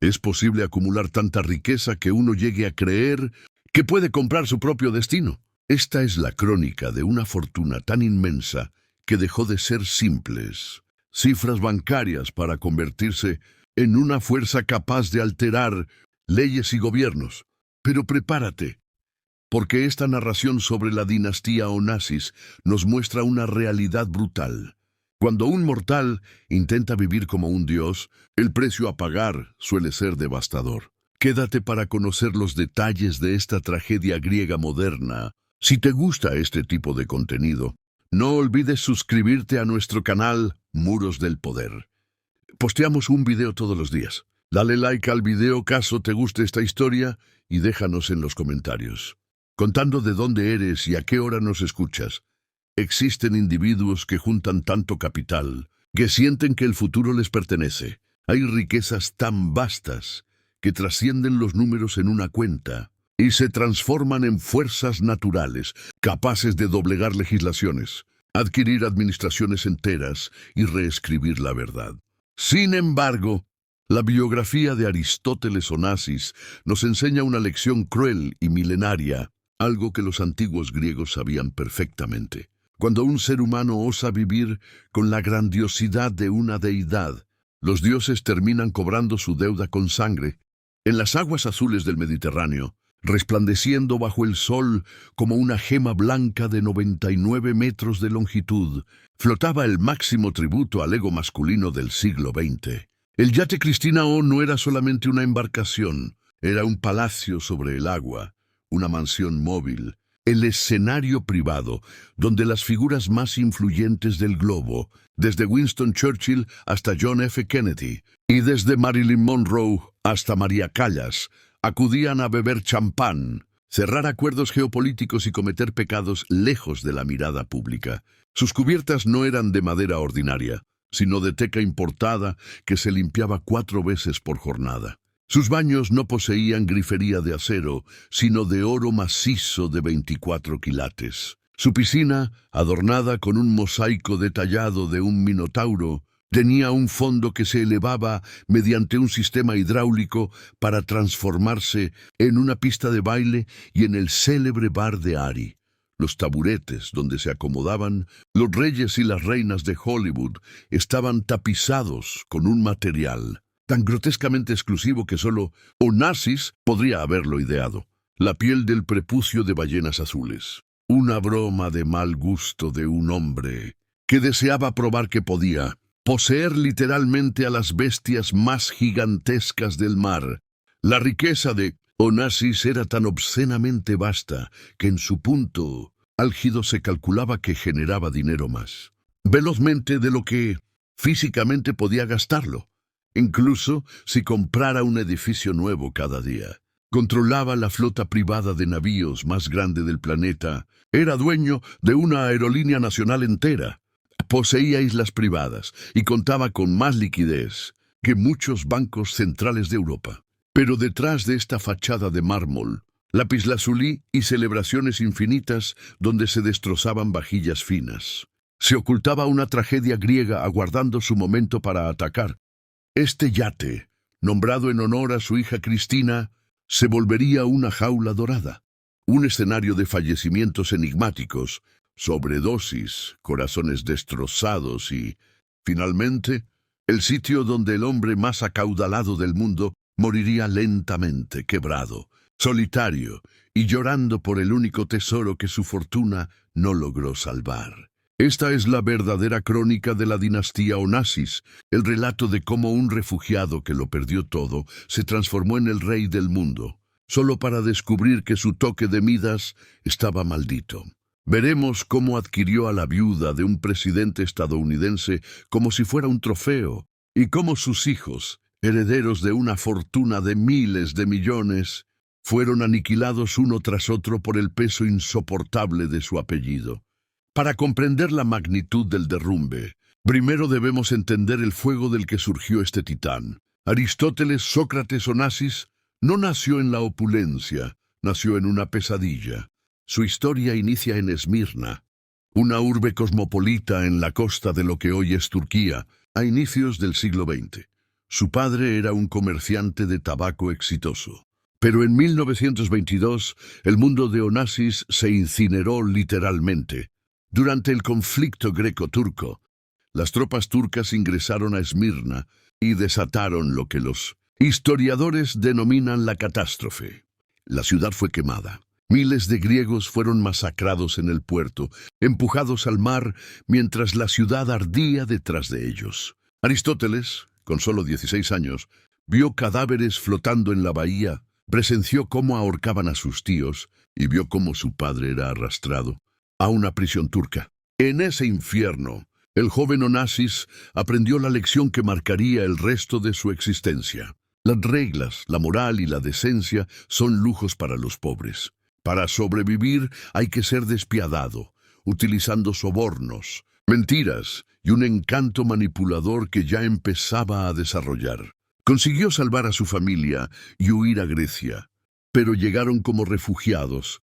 Es posible acumular tanta riqueza que uno llegue a creer que puede comprar su propio destino. Esta es la crónica de una fortuna tan inmensa que dejó de ser simples cifras bancarias para convertirse en una fuerza capaz de alterar leyes y gobiernos. Pero prepárate, porque esta narración sobre la dinastía Onassis nos muestra una realidad brutal. Cuando un mortal intenta vivir como un dios, el precio a pagar suele ser devastador. Quédate para conocer los detalles de esta tragedia griega moderna. Si te gusta este tipo de contenido, no olvides suscribirte a nuestro canal Muros del Poder. Posteamos un video todos los días. Dale like al video caso te guste esta historia y déjanos en los comentarios, contando de dónde eres y a qué hora nos escuchas. Existen individuos que juntan tanto capital, que sienten que el futuro les pertenece. Hay riquezas tan vastas que trascienden los números en una cuenta y se transforman en fuerzas naturales, capaces de doblegar legislaciones, adquirir administraciones enteras y reescribir la verdad. Sin embargo, la biografía de Aristóteles Onassis nos enseña una lección cruel y milenaria, algo que los antiguos griegos sabían perfectamente. Cuando un ser humano osa vivir con la grandiosidad de una deidad, los dioses terminan cobrando su deuda con sangre. En las aguas azules del Mediterráneo, resplandeciendo bajo el sol como una gema blanca de 99 metros de longitud, flotaba el máximo tributo al ego masculino del siglo XX. El yate Cristina O no era solamente una embarcación, era un palacio sobre el agua, una mansión móvil, el escenario privado donde las figuras más influyentes del globo, desde Winston Churchill hasta John F. Kennedy, y desde Marilyn Monroe hasta María Callas, acudían a beber champán, cerrar acuerdos geopolíticos y cometer pecados lejos de la mirada pública. Sus cubiertas no eran de madera ordinaria, sino de teca importada que se limpiaba 4 veces por jornada. Sus baños no poseían grifería de acero, sino de oro macizo de 24 quilates. Su piscina, adornada con un mosaico detallado de un minotauro, tenía un fondo que se elevaba mediante un sistema hidráulico para transformarse en una pista de baile y en el célebre bar de Ari. Los taburetes donde se acomodaban los reyes y las reinas de Hollywood estaban tapizados con un material tan grotescamente exclusivo que solo Onassis podría haberlo ideado: la piel del prepucio de ballenas azules. Una broma de mal gusto de un hombre que deseaba probar que podía poseer literalmente a las bestias más gigantescas del mar. La riqueza de Onassis era tan obscenamente vasta que en su punto álgido se calculaba que generaba dinero más velozmente de lo que físicamente podía gastarlo, incluso si comprara un edificio nuevo cada día. Controlaba la flota privada de navíos más grande del planeta, era dueño de una aerolínea nacional entera, poseía islas privadas y contaba con más liquidez que muchos bancos centrales de Europa. Pero detrás de esta fachada de mármol, lapislázuli y celebraciones infinitas donde se destrozaban vajillas finas, se ocultaba una tragedia griega aguardando su momento para atacar. Este yate, nombrado en honor a su hija Cristina, se volvería una jaula dorada, un escenario de fallecimientos enigmáticos, sobredosis, corazones destrozados y, finalmente, el sitio donde el hombre más acaudalado del mundo moriría lentamente, quebrado, solitario y llorando por el único tesoro que su fortuna no logró salvar. Esta es la verdadera crónica de la dinastía Onassis, el relato de cómo un refugiado que lo perdió todo se transformó en el rey del mundo, solo para descubrir que su toque de Midas estaba maldito. Veremos cómo adquirió a la viuda de un presidente estadounidense como si fuera un trofeo, y cómo sus hijos, herederos de una fortuna de miles de millones, fueron aniquilados uno tras otro por el peso insoportable de su apellido. Para comprender la magnitud del derrumbe, primero debemos entender el fuego del que surgió este titán. Aristóteles Sócrates Onassis no nació en la opulencia, nació en una pesadilla. Su historia inicia en Esmirna, una urbe cosmopolita en la costa de lo que hoy es Turquía, a inicios del siglo XX. Su padre era un comerciante de tabaco exitoso. Pero en 1922, el mundo de Onassis se incineró literalmente. Durante el conflicto greco-turco, las tropas turcas ingresaron a Esmirna y desataron lo que los historiadores denominan la catástrofe. La ciudad fue quemada. Miles de griegos fueron masacrados en el puerto, empujados al mar mientras la ciudad ardía detrás de ellos. Aristóteles, con solo 16 años, vio cadáveres flotando en la bahía, presenció cómo ahorcaban a sus tíos y vio cómo su padre era arrastrado a una prisión turca. En ese infierno, el joven Onassis aprendió la lección que marcaría el resto de su existencia. Las reglas, la moral y la decencia son lujos para los pobres. Para sobrevivir hay que ser despiadado, utilizando sobornos, mentiras y un encanto manipulador que ya empezaba a desarrollar. Consiguió salvar a su familia y huir a Grecia, pero llegaron como refugiados,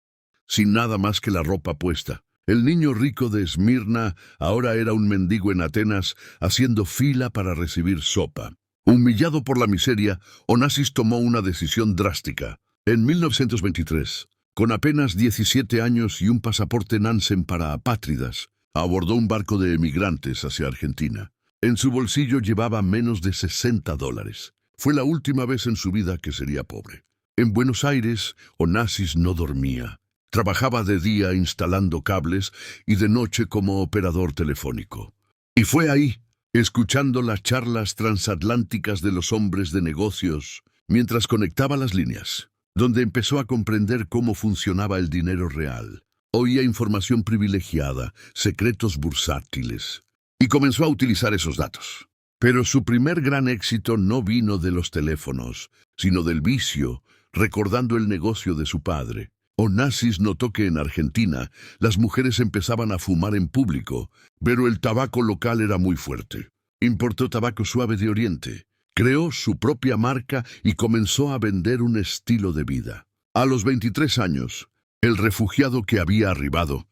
sin nada más que la ropa puesta. El niño rico de Esmirna ahora era un mendigo en Atenas, haciendo fila para recibir sopa. Humillado por la miseria, Onassis tomó una decisión drástica. En 1923, con apenas 17 años y un pasaporte Nansen para apátridas, abordó un barco de emigrantes hacia Argentina. En su bolsillo llevaba menos de $60. Fue la última vez en su vida que sería pobre. En Buenos Aires, Onassis no dormía. Trabajaba de día instalando cables y de noche como operador telefónico. Y fue ahí, escuchando las charlas transatlánticas de los hombres de negocios, mientras conectaba las líneas, donde empezó a comprender cómo funcionaba el dinero real. Oía información privilegiada, secretos bursátiles, y comenzó a utilizar esos datos. Pero su primer gran éxito no vino de los teléfonos, sino del vicio, recordando el negocio de su padre. Onassis notó que en Argentina las mujeres empezaban a fumar en público, pero el tabaco local era muy fuerte. Importó tabaco suave de Oriente, creó su propia marca y comenzó a vender un estilo de vida. A los 23 años, el refugiado que había arribado,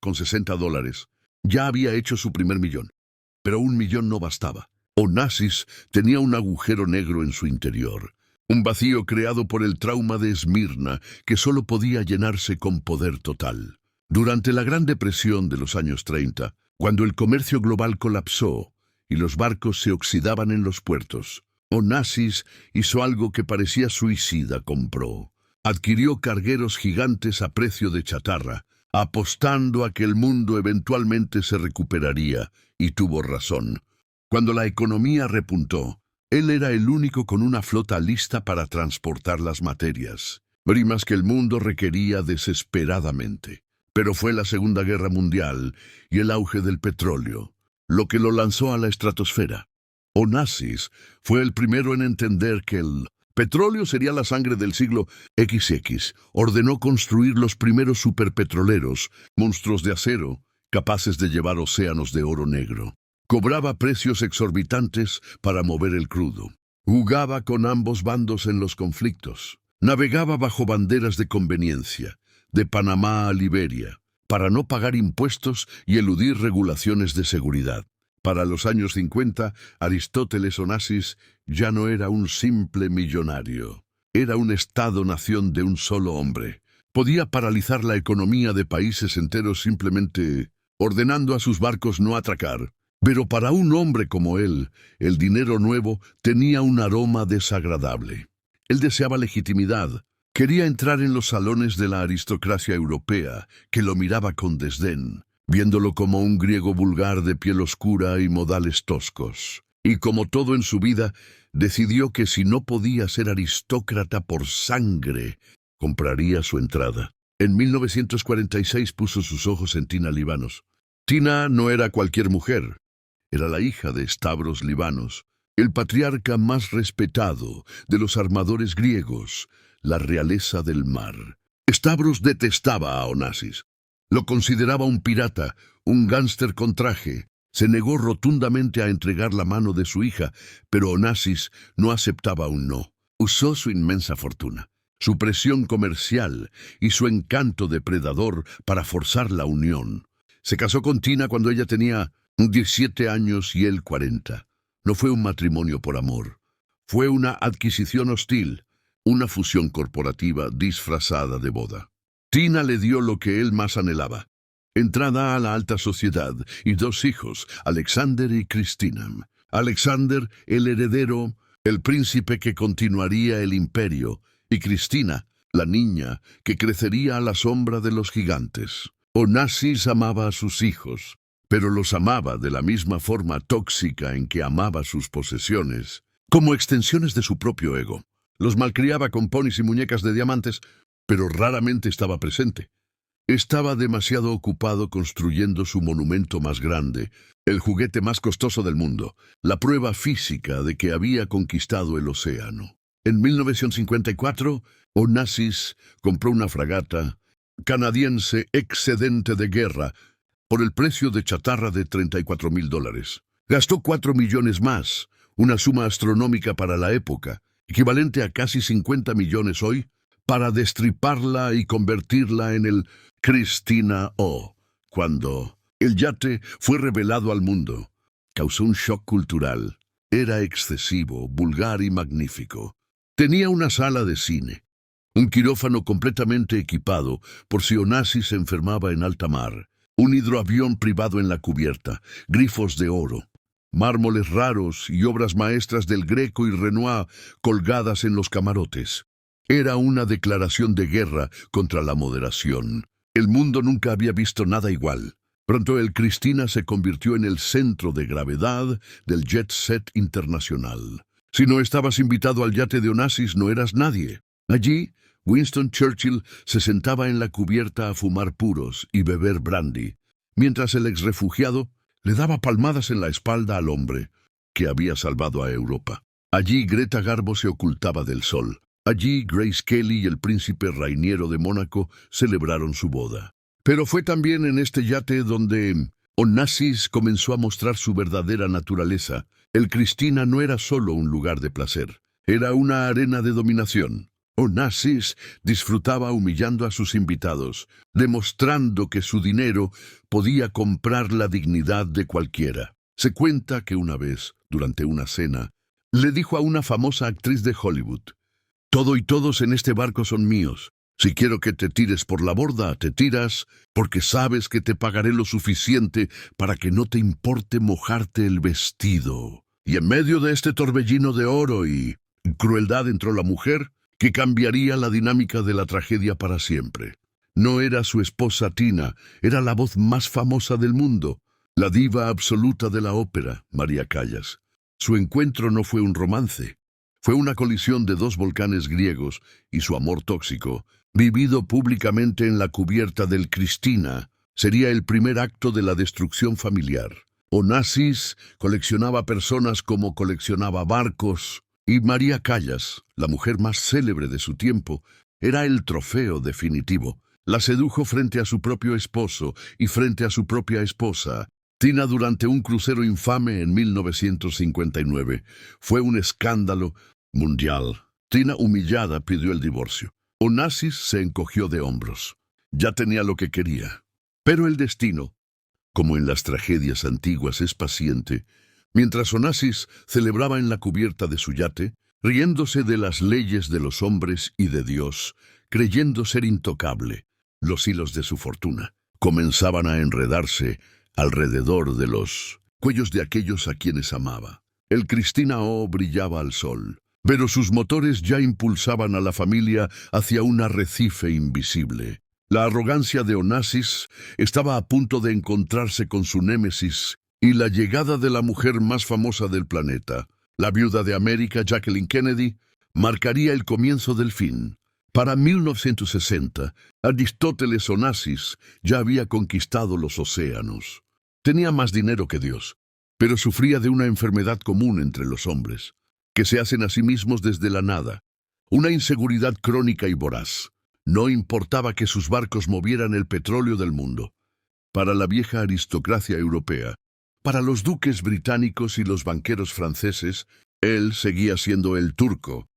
con $60, ya había hecho su primer millón. Pero un millón no bastaba. Onassis tenía un agujero negro en su interior. Un vacío creado por el trauma de Esmirna que solo podía llenarse con poder total. Durante la Gran Depresión de los años 30, cuando el comercio global colapsó y los barcos se oxidaban en los puertos, Onassis hizo algo que parecía suicida. Adquirió cargueros gigantes a precio de chatarra, apostando a que el mundo eventualmente se recuperaría, y tuvo razón. Cuando la economía repuntó, él era el único con una flota lista para transportar las materias, primas que el mundo requería desesperadamente. Pero fue la Segunda Guerra Mundial y el auge del petróleo lo que lo lanzó a la estratosfera. Onassis fue el primero en entender que el petróleo sería la sangre del siglo XX. Ordenó construir los primeros superpetroleros, monstruos de acero, capaces de llevar océanos de oro negro. Cobraba precios exorbitantes para mover el crudo. Jugaba con ambos bandos en los conflictos. Navegaba bajo banderas de conveniencia, de Panamá a Liberia, para no pagar impuestos y eludir regulaciones de seguridad. Para los años 50, Aristóteles Onassis ya no era un simple millonario. Era un Estado-nación de un solo hombre. Podía paralizar la economía de países enteros simplemente ordenando a sus barcos no atracar. Pero para un hombre como él, el dinero nuevo tenía un aroma desagradable. Él deseaba legitimidad. Quería entrar en los salones de la aristocracia europea, que lo miraba con desdén, viéndolo como un griego vulgar de piel oscura y modales toscos. Y como todo en su vida, decidió que si no podía ser aristócrata por sangre, compraría su entrada. En 1946 puso sus ojos en Tina Libanos. Tina no era cualquier mujer. Era la hija de Stavros Libanos, el patriarca más respetado de los armadores griegos, la realeza del mar. Stavros detestaba a Onassis. Lo consideraba un pirata, un gánster con traje. Se negó rotundamente a entregar la mano de su hija, pero Onassis no aceptaba un no. Usó su inmensa fortuna, su presión comercial y su encanto depredador para forzar la unión. Se casó con Tina cuando ella tenía 17 años y él 40. No fue un matrimonio por amor, Fue una adquisición hostil, una fusión corporativa disfrazada de boda. Tina le dio lo que él más anhelaba: entrada a la alta sociedad y dos hijos, Alexander y Cristina. Alexander, el heredero, el príncipe que continuaría el imperio, y Cristina, la niña que crecería a la sombra de los gigantes. Onassis amaba a sus hijos, pero los amaba de la misma forma tóxica en que amaba sus posesiones, como extensiones de su propio ego. Los malcriaba con ponis y muñecas de diamantes, pero raramente estaba presente. Estaba demasiado ocupado construyendo su monumento más grande, el juguete más costoso del mundo, la prueba física de que había conquistado el océano. En 1954, Onassis compró una fragata canadiense excedente de guerra por el precio de chatarra de $34,000. Gastó 4 millones más, una suma astronómica para la época, equivalente a casi 50 millones hoy, para destriparla y convertirla en el Cristina O. Cuando el yate fue revelado al mundo, causó un shock cultural. Era excesivo, vulgar y magnífico. Tenía una sala de cine, un quirófano completamente equipado por si Onassis se enfermaba en alta mar, un hidroavión privado en la cubierta, grifos de oro, mármoles raros y obras maestras del Greco y Renoir colgadas en los camarotes. Era una declaración de guerra contra la moderación. El mundo nunca había visto nada igual. Pronto el Cristina se convirtió en el centro de gravedad del jet set internacional. Si no estabas invitado al yate de Onassis, no eras nadie. Allí, Winston Churchill se sentaba en la cubierta a fumar puros y beber brandy, mientras el exrefugiado le daba palmadas en la espalda al hombre que había salvado a Europa. Allí Greta Garbo se ocultaba del sol. Allí Grace Kelly y el príncipe Rainiero de Mónaco celebraron su boda. Pero fue también en este yate donde Onassis comenzó a mostrar su verdadera naturaleza. El Cristina no era solo un lugar de placer, era una arena de dominación. Onassis disfrutaba humillando a sus invitados, demostrando que su dinero podía comprar la dignidad de cualquiera. Se cuenta que una vez, durante una cena, le dijo a una famosa actriz de Hollywood: «Todo y todos en este barco son míos. Si quiero que te tires por la borda, te tiras, porque sabes que te pagaré lo suficiente para que no te importe mojarte el vestido». Y en medio de este torbellino de oro y crueldad entró la mujer que cambiaría la dinámica de la tragedia para siempre. No era su esposa Tina, era la voz más famosa del mundo, la diva absoluta de la ópera, María Callas. Su encuentro no fue un romance, fue una colisión de dos volcanes griegos, y su amor tóxico, vivido públicamente en la cubierta del Cristina, sería el primer acto de la destrucción familiar. Onassis coleccionaba personas como coleccionaba barcos, y María Callas, la mujer más célebre de su tiempo, era el trofeo definitivo. La sedujo frente a su propio esposo y frente a su propia esposa. Tina, durante un crucero infame en 1959, fue un escándalo mundial. Tina, humillada, pidió el divorcio. Onassis se encogió de hombros. Ya tenía lo que quería. Pero el destino, como en las tragedias antiguas, es paciente. Mientras Onassis celebraba en la cubierta de su yate, riéndose de las leyes de los hombres y de Dios, creyendo ser intocable, los hilos de su fortuna comenzaban a enredarse alrededor de los cuellos de aquellos a quienes amaba. El Cristina O brillaba al sol, pero sus motores ya impulsaban a la familia hacia un arrecife invisible. La arrogancia de Onassis estaba a punto de encontrarse con su némesis y la llegada de la mujer más famosa del planeta, la viuda de América, Jacqueline Kennedy, marcaría el comienzo del fin. Para 1960, Aristóteles Onassis ya había conquistado los océanos. Tenía más dinero que Dios, pero sufría de una enfermedad común entre los hombres, que se hacen a sí mismos desde la nada, una inseguridad crónica y voraz. No importaba que sus barcos movieran el petróleo del mundo. Para la vieja aristocracia europea, para los duques británicos y los banqueros franceses, él seguía siendo el turco,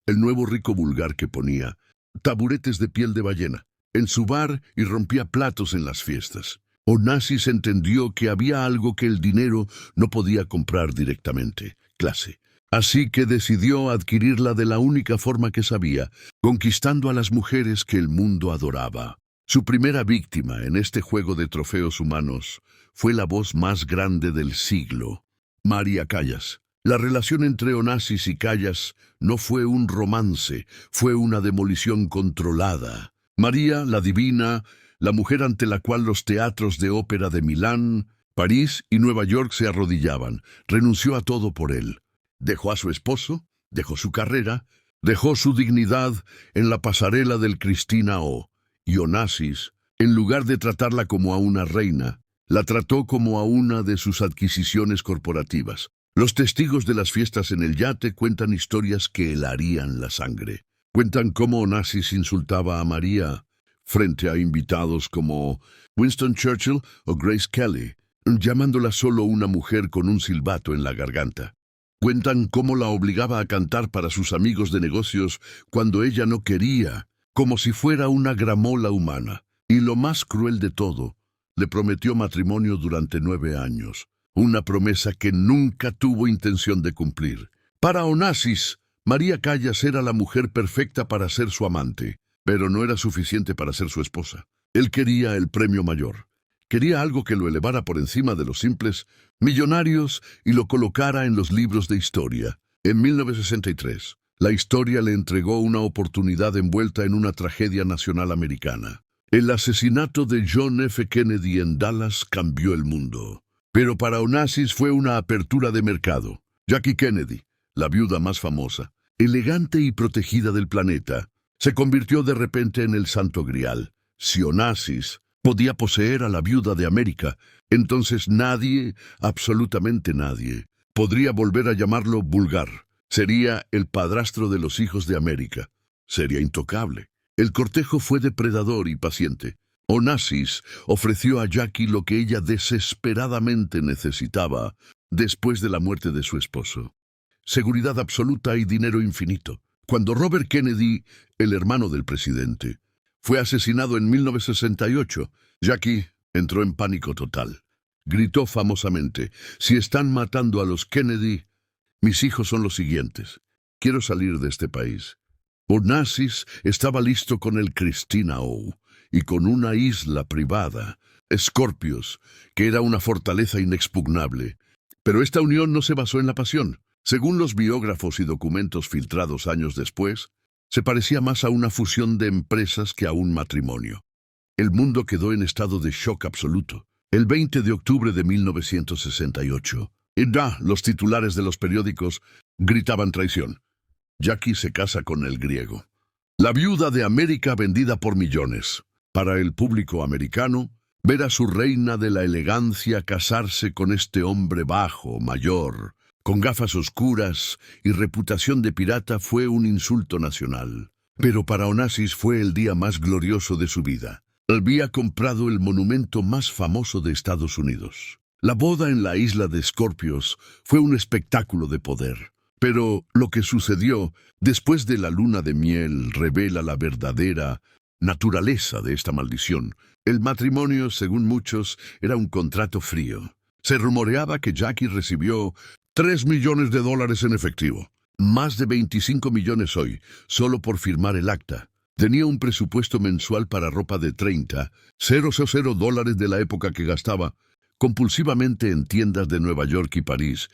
el nuevo rico vulgar que ponía taburetes de piel de ballena en su bar y rompía platos en las fiestas. Onassis entendió que había algo que el dinero no podía comprar directamente: clase. Así que decidió adquirirla de la única forma que sabía, conquistando a las mujeres que el mundo adoraba. Su primera víctima en este juego de trofeos humanos fue la voz más grande del siglo, María Callas. La relación entre Onassis y Callas no fue un romance, fue una demolición controlada. María, la divina, la mujer ante la cual los teatros de ópera de Milán, París y Nueva York se arrodillaban, renunció a todo por él. Dejó a su esposo, dejó su carrera, dejó su dignidad en la pasarela del Cristina O. Y Onassis, en lugar de tratarla como a una reina, la trató como a una de sus adquisiciones corporativas. Los testigos de las fiestas en el yate cuentan historias que helarían la sangre. Cuentan cómo Onassis insultaba a María frente a invitados como Winston Churchill o Grace Kelly, llamándola solo una mujer con un silbato en la garganta. Cuentan cómo la obligaba a cantar para sus amigos de negocios cuando ella no quería, como si fuera una gramola humana. Y lo más cruel de todo, le prometió matrimonio durante 9 años, una promesa que nunca tuvo intención de cumplir. Para Onassis, María Callas era la mujer perfecta para ser su amante, pero no era suficiente para ser su esposa. Él quería el premio mayor. Quería algo que lo elevara por encima de los simples millonarios y lo colocara en los libros de historia. En 1963, la historia le entregó una oportunidad envuelta en una tragedia nacional americana. El asesinato de John F. Kennedy en Dallas cambió el mundo. Pero para Onassis fue una apertura de mercado. Jackie Kennedy, la viuda más famosa, elegante y protegida del planeta, se convirtió de repente en el santo grial. Si Onassis podía poseer a la viuda de América, entonces nadie, absolutamente nadie, podría volver a llamarlo vulgar. Sería el padrastro de los hijos de América. Sería intocable. El cortejo fue depredador y paciente. Onassis ofreció a Jackie lo que ella desesperadamente necesitaba después de la muerte de su esposo: seguridad absoluta y dinero infinito. Cuando Robert Kennedy, el hermano del presidente, fue asesinado en 1968, Jackie entró en pánico total. Gritó famosamente: «Si están matando a los Kennedy, mis hijos son los siguientes. Quiero salir de este país». Onassis estaba listo con el Cristina O. y con una isla privada, Scorpios, que era una fortaleza inexpugnable. Pero esta unión no se basó en la pasión. Según los biógrafos y documentos filtrados años después, se parecía más a una fusión de empresas que a un matrimonio. El mundo quedó en estado de shock absoluto. El 20 de octubre de 1968, los titulares de los periódicos gritaban traición. Jackie se casa con el griego. La viuda de América vendida por millones. Para el público americano, ver a su reina de la elegancia casarse con este hombre bajo, mayor, con gafas oscuras y reputación de pirata fue un insulto nacional. Pero para Onassis fue el día más glorioso de su vida. Había comprado el monumento más famoso de Estados Unidos. La boda en la isla de Scorpios fue un espectáculo de poder. Pero lo que sucedió después de la luna de miel revela la verdadera naturaleza de esta maldición. El matrimonio, según muchos, era un contrato frío. Se rumoreaba que Jackie recibió $3 millones en efectivo. Más de 25 millones hoy, solo por firmar el acta. Tenía un presupuesto mensual para ropa de $30,000 de la época que gastaba compulsivamente en tiendas de Nueva York y París,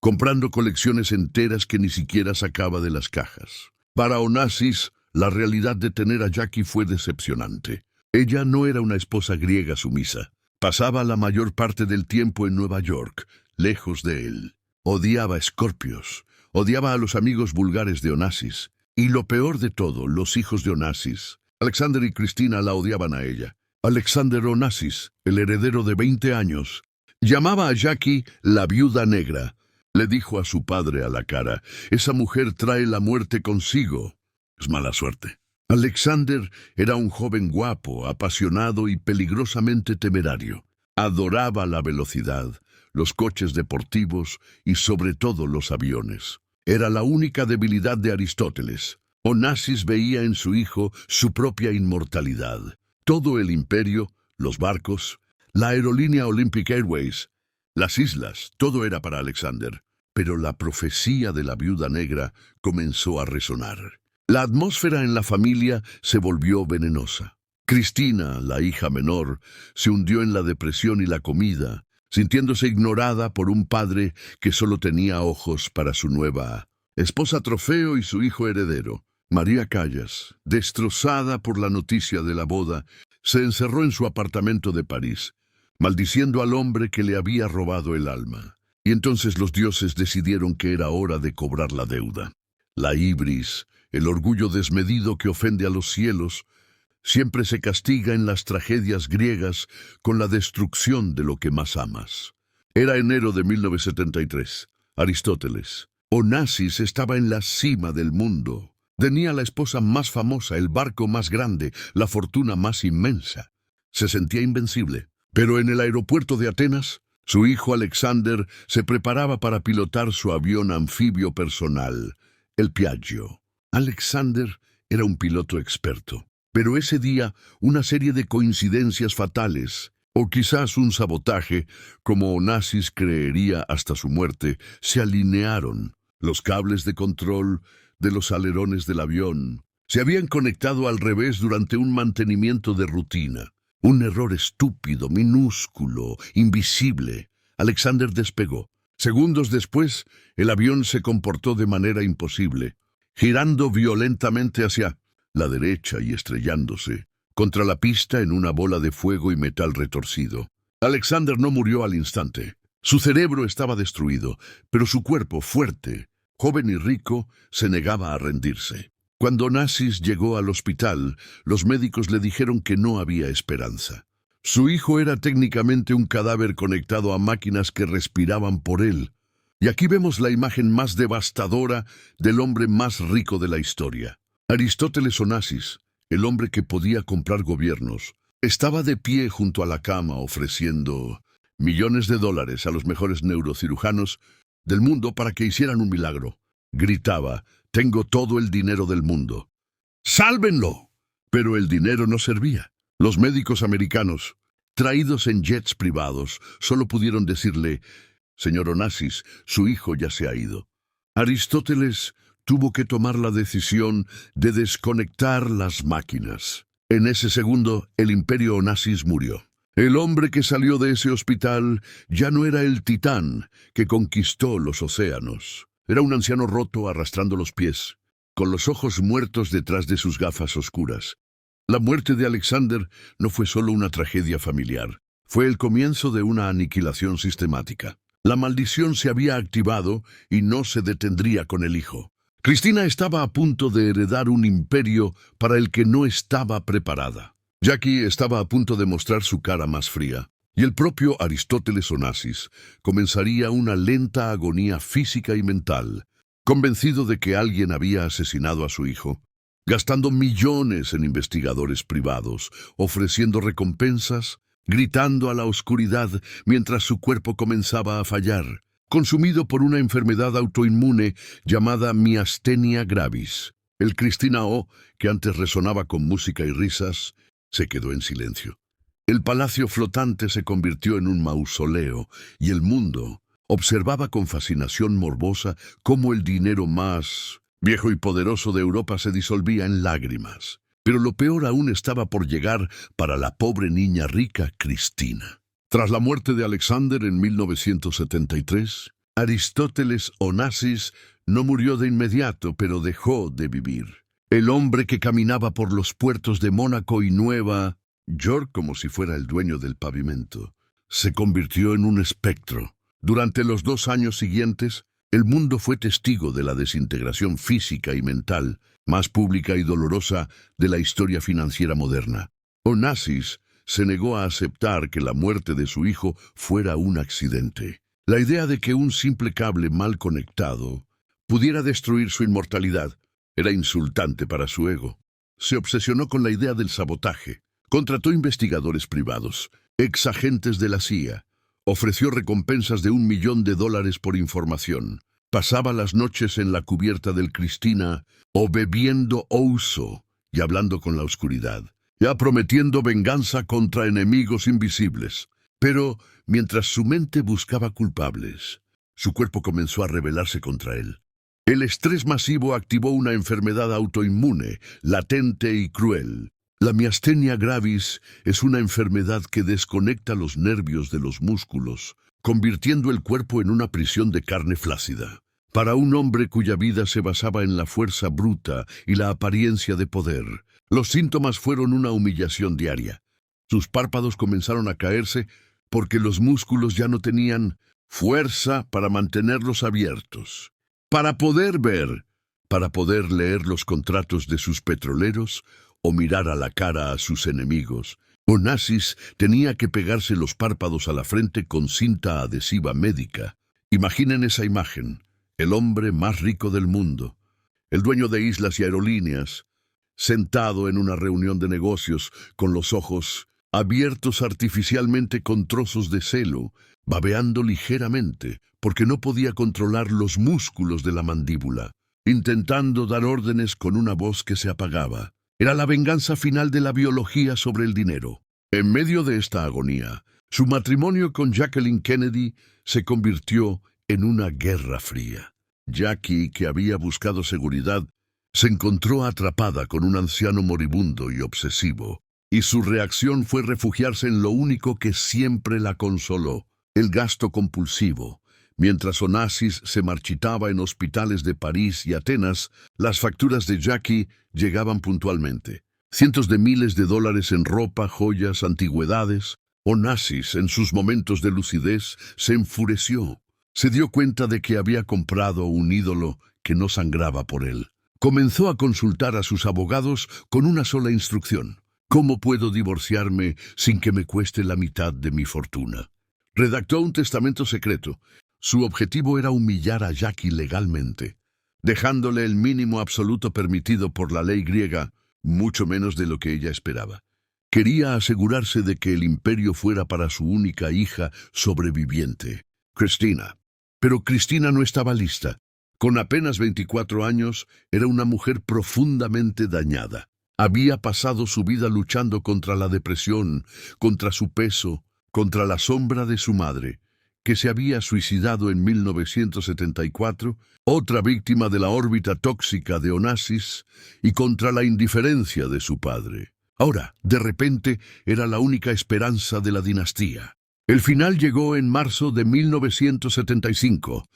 comprando colecciones enteras que ni siquiera sacaba de las cajas. Para Onassis, la realidad de tener a Jackie fue decepcionante. Ella no era una esposa griega sumisa. Pasaba la mayor parte del tiempo en Nueva York, lejos de él. Odiaba a Scorpios, odiaba a los amigos vulgares de Onassis. Y lo peor de todo, los hijos de Onassis. Alexander y Cristina la odiaban a ella. Alexander Onassis, el heredero de 20 años, llamaba a Jackie la viuda negra. Le dijo a su padre a la cara: «Esa mujer trae la muerte consigo». Es mala suerte. Alexander era un joven guapo, apasionado y peligrosamente temerario. Adoraba la velocidad, los coches deportivos y sobre todo los aviones. Era la única debilidad de Aristóteles. Onassis veía en su hijo su propia inmortalidad. Todo el imperio, los barcos, la aerolínea Olympic Airways, las islas, todo era para Alexander. pero la profecía de la viuda negra comenzó a resonar. La atmósfera en la familia se volvió venenosa. Cristina, la hija menor, se hundió en la depresión y la comida, sintiéndose ignorada por un padre que solo tenía ojos para su nueva esposa trofeo y su hijo heredero. María Callas, destrozada por la noticia de la boda, se encerró en su apartamento de París, maldiciendo al hombre que le había robado el alma. Y entonces los dioses decidieron que era hora de cobrar la deuda. La ibris, el orgullo desmedido que ofende a los cielos, siempre se castiga en las tragedias griegas con la destrucción de lo que más amas. Era enero de 1973. Aristóteles. Onassis estaba en la cima del mundo. Tenía la esposa más famosa, el barco más grande, la fortuna más inmensa. Se sentía invencible. Pero en el aeropuerto de Atenas, su hijo Alexander se preparaba para pilotar su avión anfibio personal, el Piaggio. Alexander era un piloto experto. Pero ese día, una serie de coincidencias fatales, o quizás un sabotaje, como Onassis creería hasta su muerte, se alinearon. Los cables de control de los alerones del avión se habían conectado al revés durante un mantenimiento de rutina. Un error estúpido, minúsculo, invisible. Alexander despegó. Segundos después, el avión se comportó de manera imposible, girando violentamente hacia la derecha y estrellándose contra la pista en una bola de fuego y metal retorcido. Alexander no murió al instante. Su cerebro estaba destruido, pero su cuerpo, fuerte, joven y rico, se negaba a rendirse. Cuando Onassis llegó al hospital, los médicos le dijeron que no había esperanza. Su hijo era técnicamente un cadáver conectado a máquinas que respiraban por él. Y aquí vemos la imagen más devastadora del hombre más rico de la historia. Aristóteles Onassis, el hombre que podía comprar gobiernos, estaba de pie junto a la cama ofreciendo millones de dólares a los mejores neurocirujanos del mundo para que hicieran un milagro. Gritaba: «Tengo todo el dinero del mundo. ¡Sálvenlo!». Pero el dinero no servía. Los médicos americanos, traídos en jets privados, solo pudieron decirle: «Señor Onassis, su hijo ya se ha ido». Aristóteles tuvo que tomar la decisión de desconectar las máquinas. En ese segundo, el imperio Onassis murió. El hombre que salió de ese hospital ya no era el titán que conquistó los océanos. Era un anciano roto arrastrando los pies, con los ojos muertos detrás de sus gafas oscuras. La muerte de Alexander no fue solo una tragedia familiar, fue el comienzo de una aniquilación sistemática. La maldición se había activado y no se detendría con el hijo. Cristina estaba a punto de heredar un imperio para el que no estaba preparada. Jackie estaba a punto de mostrar su cara más fría, y el propio Aristóteles Onassis comenzaría una lenta agonía física y mental, convencido de que alguien había asesinado a su hijo, gastando millones en investigadores privados, ofreciendo recompensas, gritando a la oscuridad mientras su cuerpo comenzaba a fallar, consumido por una enfermedad autoinmune llamada miastenia gravis. El Cristina O, que antes resonaba con música y risas, se quedó en silencio. El palacio flotante se convirtió en un mausoleo y el mundo observaba con fascinación morbosa cómo el dinero más viejo y poderoso de Europa se disolvía en lágrimas. Pero lo peor aún estaba por llegar para la pobre niña rica Cristina. Tras la muerte de Alexander en 1973, Aristóteles Onassis no murió de inmediato, pero dejó de vivir. El hombre que caminaba por los puertos de Mónaco y Nueva York como si fuera el dueño del pavimento, se convirtió en un espectro. Durante los 2 años siguientes, el mundo fue testigo de la desintegración física y mental más pública y dolorosa de la historia financiera moderna. Onassis se negó a aceptar que la muerte de su hijo fuera un accidente. La idea de que un simple cable mal conectado pudiera destruir su inmortalidad era insultante para su ego. Se obsesionó con la idea del sabotaje. Contrató investigadores privados, exagentes de la CIA, ofreció recompensas de $1 millón por información. Pasaba las noches en la cubierta del Cristina o bebiendo ouzo y hablando con la oscuridad, ya prometiendo venganza contra enemigos invisibles. Pero mientras su mente buscaba culpables, Su cuerpo comenzó a rebelarse contra él. El estrés masivo activó una enfermedad autoinmune, latente y cruel. La miastenia gravis es una enfermedad que desconecta los nervios de los músculos, convirtiendo el cuerpo en una prisión de carne flácida. Para un hombre cuya vida se basaba en la fuerza bruta y la apariencia de poder, los síntomas fueron una humillación diaria. Sus párpados comenzaron a caerse porque los músculos ya no tenían fuerza para mantenerlos abiertos. Para poder ver, para poder leer los contratos de sus petroleros o mirar a la cara a sus enemigos, Onassis tenía que pegarse los párpados a la frente con cinta adhesiva médica. Imaginen esa imagen: el hombre más rico del mundo, el dueño de islas y aerolíneas, sentado en una reunión de negocios con los ojos abiertos artificialmente con trozos de celo, babeando ligeramente porque no podía controlar los músculos de la mandíbula, intentando dar órdenes con una voz que se apagaba. Era la venganza final de la biología sobre el dinero. En medio de esta agonía, su matrimonio con Jacqueline Kennedy se convirtió en una guerra fría. Jackie, que había buscado seguridad, se encontró atrapada con un anciano moribundo y obsesivo, y su reacción fue refugiarse en lo único que siempre la consoló: el gasto compulsivo. Mientras Onassis se marchitaba en hospitales de París y Atenas, las facturas de Jackie llegaban puntualmente. Cientos de miles de dólares en ropa, joyas, antigüedades. Onassis, en sus momentos de lucidez, se enfureció. Se dio cuenta de que había comprado un ídolo que no sangraba por él. Comenzó a consultar a sus abogados con una sola instrucción: ¿cómo puedo divorciarme sin que me cueste la mitad de mi fortuna? Redactó un testamento secreto. Su objetivo era humillar a Jackie legalmente, dejándole el mínimo absoluto permitido por la ley griega, mucho menos de lo que ella esperaba. Quería asegurarse de que el imperio fuera para su única hija sobreviviente, Cristina. Pero Cristina no estaba lista. Con apenas 24 años, era una mujer profundamente dañada. Había pasado su vida luchando contra la depresión, contra su peso, contra la sombra de su madre, que se había suicidado en 1974, otra víctima de la órbita tóxica de Onassis, y contra la indiferencia de su padre. Ahora, de repente, era la única esperanza de la dinastía. El final llegó en marzo de 1975.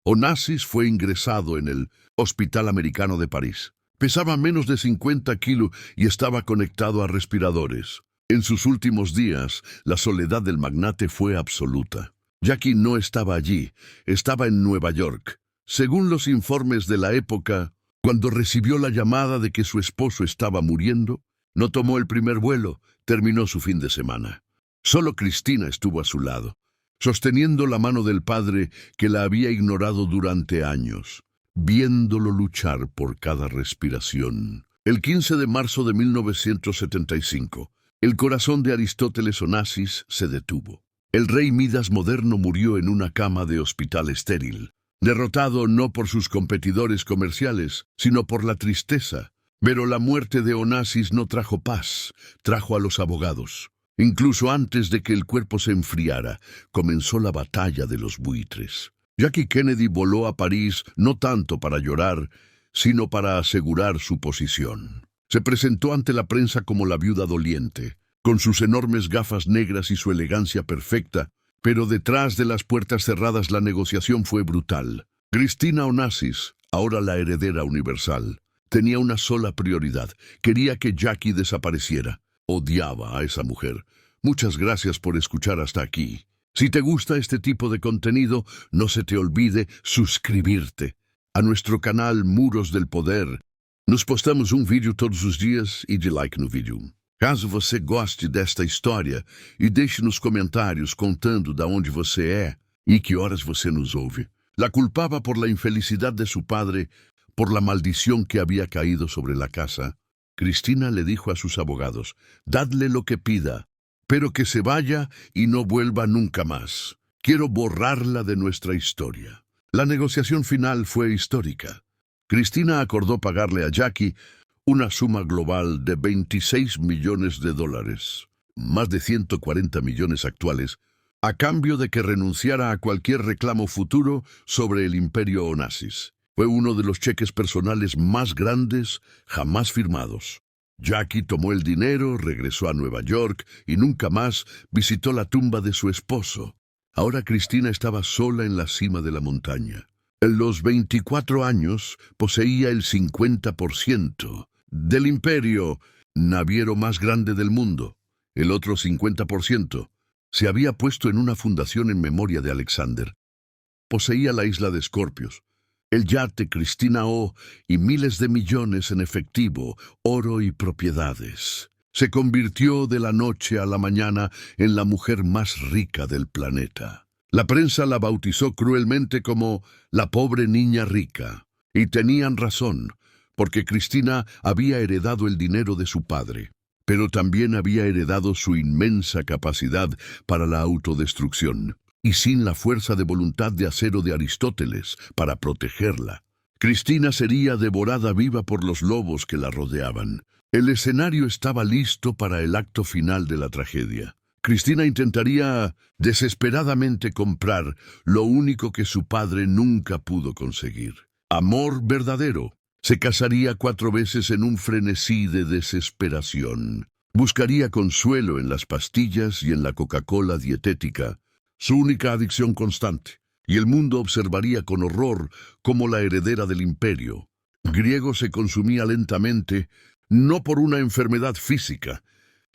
Onassis fue ingresado en el Hospital Americano de París. Pesaba menos de 50 kilos y estaba conectado a respiradores. En sus últimos días, la soledad del magnate fue absoluta. Jackie no estaba allí, estaba en Nueva York. Según los informes de la época, cuando recibió la llamada de que su esposo estaba muriendo, no tomó el primer vuelo, terminó su fin de semana. Solo Cristina estuvo a su lado, sosteniendo la mano del padre que la había ignorado durante años, viéndolo luchar por cada respiración. El 15 de marzo de 1975, el corazón de Aristóteles Onassis se detuvo. El rey Midas moderno murió en una cama de hospital estéril, derrotado no por sus competidores comerciales, sino por la tristeza. Pero la muerte de Onassis no trajo paz, trajo a los abogados. Incluso antes de que el cuerpo se enfriara, comenzó la batalla de los buitres. Jackie Kennedy voló a París no tanto para llorar, sino para asegurar su posición. Se presentó ante la prensa como la viuda doliente, con sus enormes gafas negras y su elegancia perfecta, pero detrás de las puertas cerradas la negociación fue brutal. Cristina Onassis, ahora la heredera universal, tenía una sola prioridad: quería que Jackie desapareciera. Odiaba a esa mujer. Muchas gracias por escuchar hasta aquí. Si te gusta este tipo de contenido, no se te olvide suscribirte a nuestro canal Muros del Poder. Nós postamos vídeo todos os dias e de like no vídeo. Caso você goste desta história, e deixe nos comentários contando de onde você é e que horas você nos ouve. La culpaba por la infelicidad de su padre, por la maldición que había caído sobre la casa. Cristina le dijo a sus abogados: dadle lo que pida, pero que se vaya y no vuelva nunca más. Quiero borrarla de nuestra historia. La negociación final fue histórica. Cristina acordó pagarle a Jackie una suma global de $26 millones, más de 140 millones actuales, a cambio de que renunciara a cualquier reclamo futuro sobre el Imperio Onassis. Fue uno de los cheques personales más grandes jamás firmados. Jackie tomó el dinero, regresó a Nueva York y nunca más visitó la tumba de su esposo. Ahora Cristina estaba sola en la cima de la montaña. En los 24 años poseía el 50% del imperio, naviero más grande del mundo. El otro 50% se había puesto en una fundación en memoria de Alexander. Poseía la isla de Escorpios, el yate Cristina O y miles de millones en efectivo, oro y propiedades. Se convirtió de la noche a la mañana en la mujer más rica del planeta. La prensa la bautizó cruelmente como la pobre niña rica. Y tenían razón, porque Cristina había heredado el dinero de su padre, pero también había heredado su inmensa capacidad para la autodestrucción, y sin la fuerza de voluntad de acero de Aristóteles para protegerla, Cristina sería devorada viva por los lobos que la rodeaban. El escenario estaba listo para el acto final de la tragedia. Cristina intentaría desesperadamente comprar lo único que su padre nunca pudo conseguir: amor verdadero. Se casaría 4 veces en un frenesí de desesperación. Buscaría consuelo en las pastillas y en la Coca-Cola dietética, su única adicción constante, y el mundo observaría con horror cómo la heredera del imperio griego se consumía lentamente, no por una enfermedad física,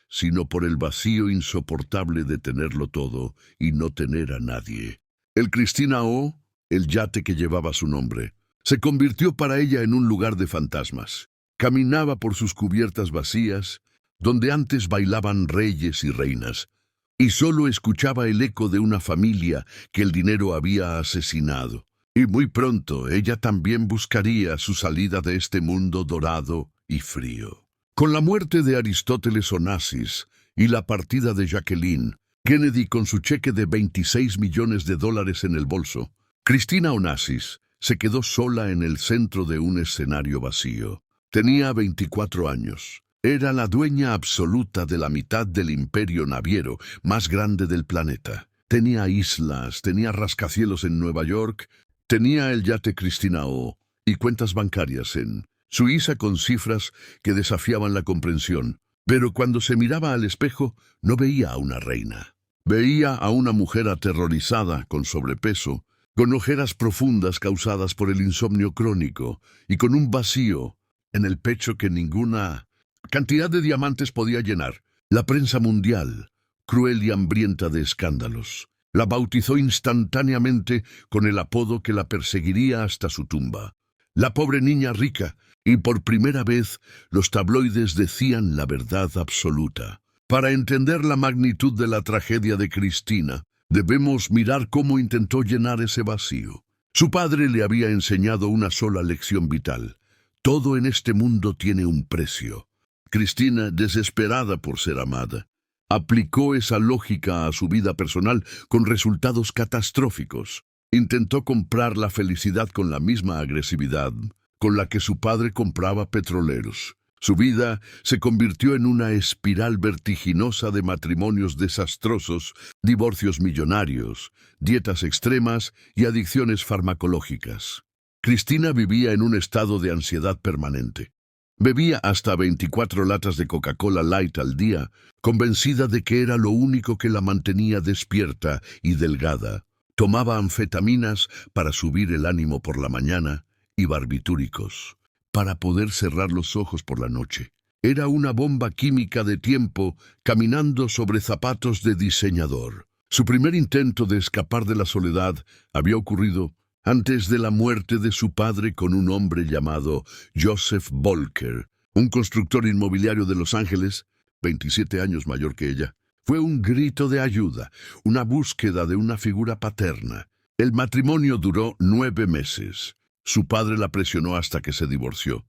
sino por el vacío insoportable de tenerlo todo y no tener a nadie. El Cristina O, el yate que llevaba su nombre, se convirtió para ella en un lugar de fantasmas. Caminaba por sus cubiertas vacías, donde antes bailaban reyes y reinas, y solo escuchaba el eco de una familia que el dinero había asesinado. Y muy pronto ella también buscaría su salida de este mundo dorado y frío. Con la muerte de Aristóteles Onassis y la partida de Jacqueline, Kennedy con su cheque de $26 millones en el bolso, Cristina Onassis se quedó sola en el centro de un escenario vacío. Tenía 24 años. Era la dueña absoluta de la mitad del imperio naviero más grande del planeta. Tenía islas, tenía rascacielos en Nueva York, tenía el yate Cristina O y cuentas bancarias en Suiza con cifras que desafiaban la comprensión. Pero cuando se miraba al espejo, no veía a una reina. Veía a una mujer aterrorizada, con sobrepeso, con ojeras profundas causadas por el insomnio crónico y con un vacío en el pecho que ninguna cantidad de diamantes podía llenar. La prensa mundial, cruel y hambrienta de escándalos, la bautizó instantáneamente con el apodo que la perseguiría hasta su tumba: la pobre niña rica, y por primera vez los tabloides decían la verdad absoluta. Para entender la magnitud de la tragedia de Cristina, debemos mirar cómo intentó llenar ese vacío. Su padre le había enseñado una sola lección vital: todo en este mundo tiene un precio. Cristina, desesperada por ser amada, aplicó esa lógica a su vida personal con resultados catastróficos. Intentó comprar la felicidad con la misma agresividad con la que su padre compraba petroleros. Su vida se convirtió en una espiral vertiginosa de matrimonios desastrosos, divorcios millonarios, dietas extremas y adicciones farmacológicas. Cristina vivía en un estado de ansiedad permanente. Bebía hasta 24 latas de Coca-Cola Light al día, convencida de que era lo único que la mantenía despierta y delgada. Tomaba anfetaminas para subir el ánimo por la mañana y barbitúricos para poder cerrar los ojos por la noche. Era una bomba química de tiempo caminando sobre zapatos de diseñador. Su primer intento de escapar de la soledad había ocurrido antes de la muerte de su padre con un hombre llamado Joseph Volcker, un constructor inmobiliario de Los Ángeles, 27 años mayor que ella. Fue un grito de ayuda, una búsqueda de una figura paterna. El matrimonio duró 9 meses. Su padre la presionó hasta que se divorció.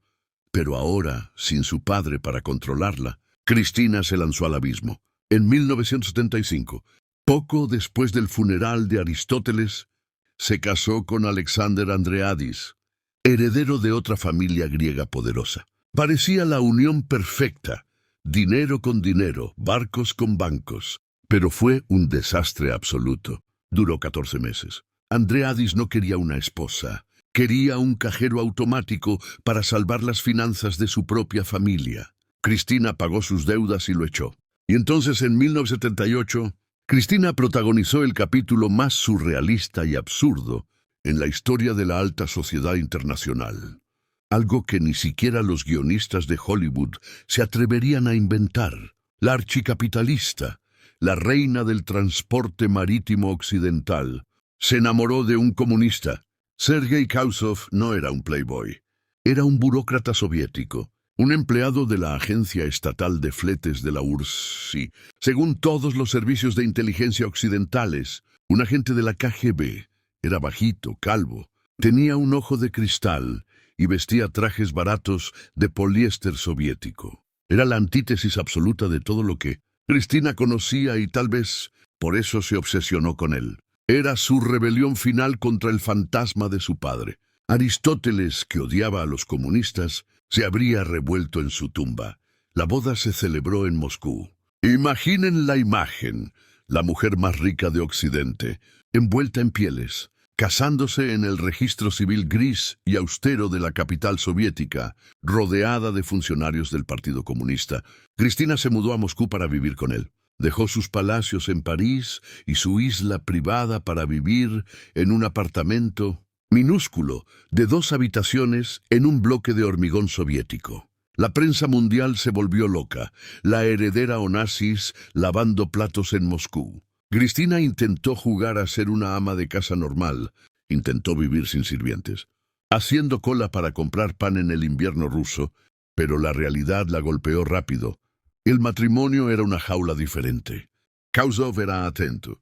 Pero ahora, sin su padre para controlarla, Cristina se lanzó al abismo. En 1975, poco después del funeral de Aristóteles, se casó con Alexander Andreadis, heredero de otra familia griega poderosa. Parecía la unión perfecta: dinero con dinero, barcos con bancos. Pero fue un desastre absoluto. Duró 14 meses. Andreadis no quería una esposa. Quería un cajero automático para salvar las finanzas de su propia familia. Cristina pagó sus deudas y lo echó. Y entonces, en 1978, Cristina protagonizó el capítulo más surrealista y absurdo en la historia de la alta sociedad internacional. Algo que ni siquiera los guionistas de Hollywood se atreverían a inventar. La archicapitalista, la reina del transporte marítimo occidental, se enamoró de un comunista. Sergei Kausov no era un playboy. Era un burócrata soviético, un empleado de la Agencia Estatal de Fletes de la URSS, y, según todos los servicios de inteligencia occidentales, un agente de la KGB. Era bajito, calvo, tenía un ojo de cristal y vestía trajes baratos de poliéster soviético. Era la antítesis absoluta de todo lo que Cristina conocía y tal vez por eso se obsesionó con él. Era su rebelión final contra el fantasma de su padre. Aristóteles, que odiaba a los comunistas, se habría revuelto en su tumba. La boda se celebró en Moscú. Imaginen la imagen: la mujer más rica de Occidente, envuelta en pieles, casándose en el registro civil gris y austero de la capital soviética, rodeada de funcionarios del Partido Comunista. Cristina se mudó a Moscú para vivir con él. Dejó sus palacios en París y su isla privada para vivir en un apartamento minúsculo de 2 habitaciones en un bloque de hormigón soviético. La prensa mundial se volvió loca. La heredera Onassis lavando platos en Moscú. Cristina intentó jugar a ser una ama de casa normal. Intentó vivir sin sirvientes, haciendo cola para comprar pan en el invierno ruso, pero la realidad la golpeó rápido. El matrimonio era una jaula diferente. Kausov era atento,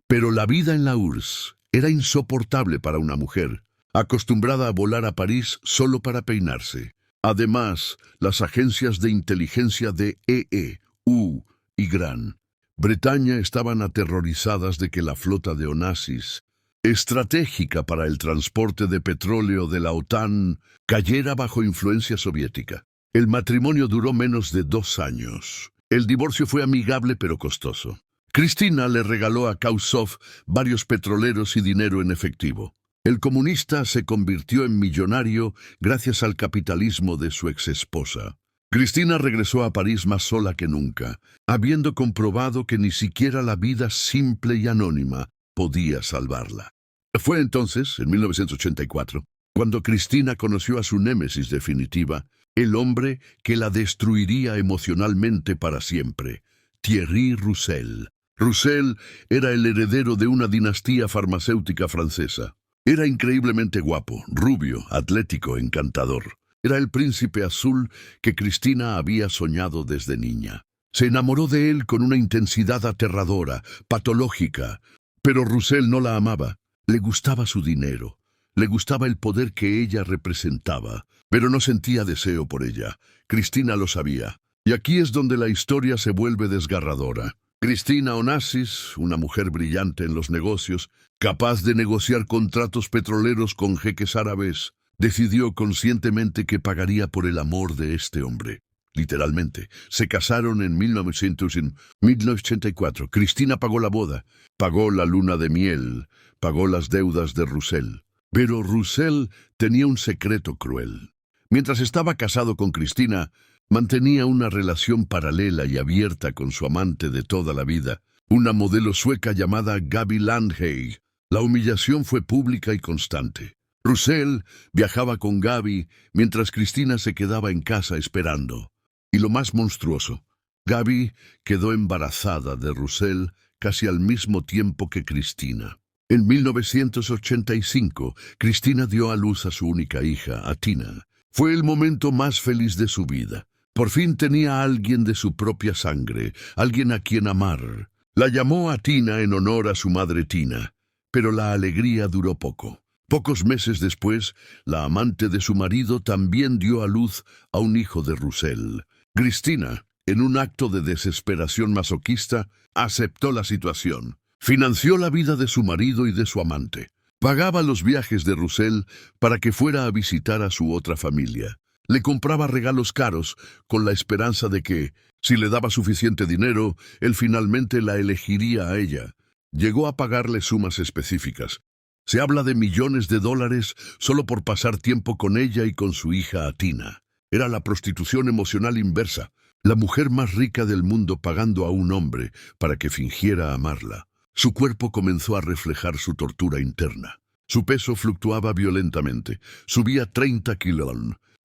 pero la vida en la URSS era insoportable para una mujer, acostumbrada a volar a París solo para peinarse. Además, las agencias de inteligencia de EU y Gran Bretaña estaban aterrorizadas de que la flota de Onassis, estratégica para el transporte de petróleo de la OTAN, cayera bajo influencia soviética. El matrimonio duró menos de 2 años. El divorcio fue amigable pero costoso. Cristina le regaló a Kausov varios petroleros y dinero en efectivo. El comunista se convirtió en millonario gracias al capitalismo de su exesposa. Cristina regresó a París más sola que nunca, habiendo comprobado que ni siquiera la vida simple y anónima podía salvarla. Fue entonces, en 1984, cuando Cristina conoció a su némesis definitiva, el hombre que la destruiría emocionalmente para siempre, Thierry Roussel. Roussel era el heredero de una dinastía farmacéutica francesa. Era increíblemente guapo, rubio, atlético, encantador. Era el príncipe azul que Cristina había soñado desde niña. Se enamoró de él con una intensidad aterradora, patológica. Pero Roussel no la amaba. Le gustaba su dinero. Le gustaba el poder que ella representaba, pero no sentía deseo por ella. Cristina lo sabía. Y aquí es donde la historia se vuelve desgarradora. Cristina Onassis, una mujer brillante en los negocios, capaz de negociar contratos petroleros con jeques árabes, decidió conscientemente que pagaría por el amor de este hombre. Literalmente, se casaron en 1984. Cristina pagó la boda, pagó la luna de miel, pagó las deudas de Roussel. Pero Roussel tenía un secreto cruel. Mientras estaba casado con Cristina, mantenía una relación paralela y abierta con su amante de toda la vida, una modelo sueca llamada Gaby Landhey. La humillación fue pública y constante. Roussel viajaba con Gaby mientras Cristina se quedaba en casa esperando. Y lo más monstruoso, Gaby quedó embarazada de Roussel casi al mismo tiempo que Cristina. En 1985, Cristina dio a luz a su única hija, a Tina. Fue el momento más feliz de su vida. Por fin tenía a alguien de su propia sangre, alguien a quien amar. La llamó a Tina en honor a su madre Tina, pero la alegría duró poco. Pocos meses después, la amante de su marido también dio a luz a un hijo de Roussel. Cristina, en un acto de desesperación masoquista, aceptó la situación. Financió la vida de su marido y de su amante. Pagaba los viajes de Roussel para que fuera a visitar a su otra familia. Le compraba regalos caros con la esperanza de que, si le daba suficiente dinero, él finalmente la elegiría a ella. Llegó a pagarle sumas específicas. Se habla de millones de dólares solo por pasar tiempo con ella y con su hija Atina. Era la prostitución emocional inversa, la mujer más rica del mundo pagando a un hombre para que fingiera amarla. Su cuerpo comenzó a reflejar su tortura interna. Su peso fluctuaba violentamente. Subía 30 kilos,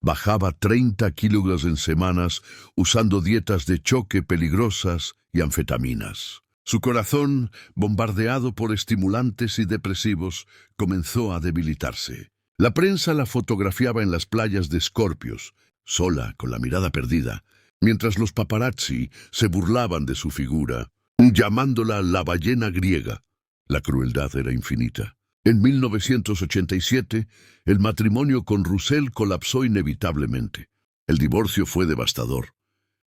bajaba 30 kilos en semanas, usando dietas de choque peligrosas y anfetaminas. Su corazón, bombardeado por estimulantes y depresivos, comenzó a debilitarse. La prensa la fotografiaba en las playas de Scorpios, sola, con la mirada perdida, mientras los paparazzi se burlaban de su figura, llamándola la ballena griega. La crueldad era infinita. En 1987, el matrimonio con Russell colapsó inevitablemente. El divorcio fue devastador.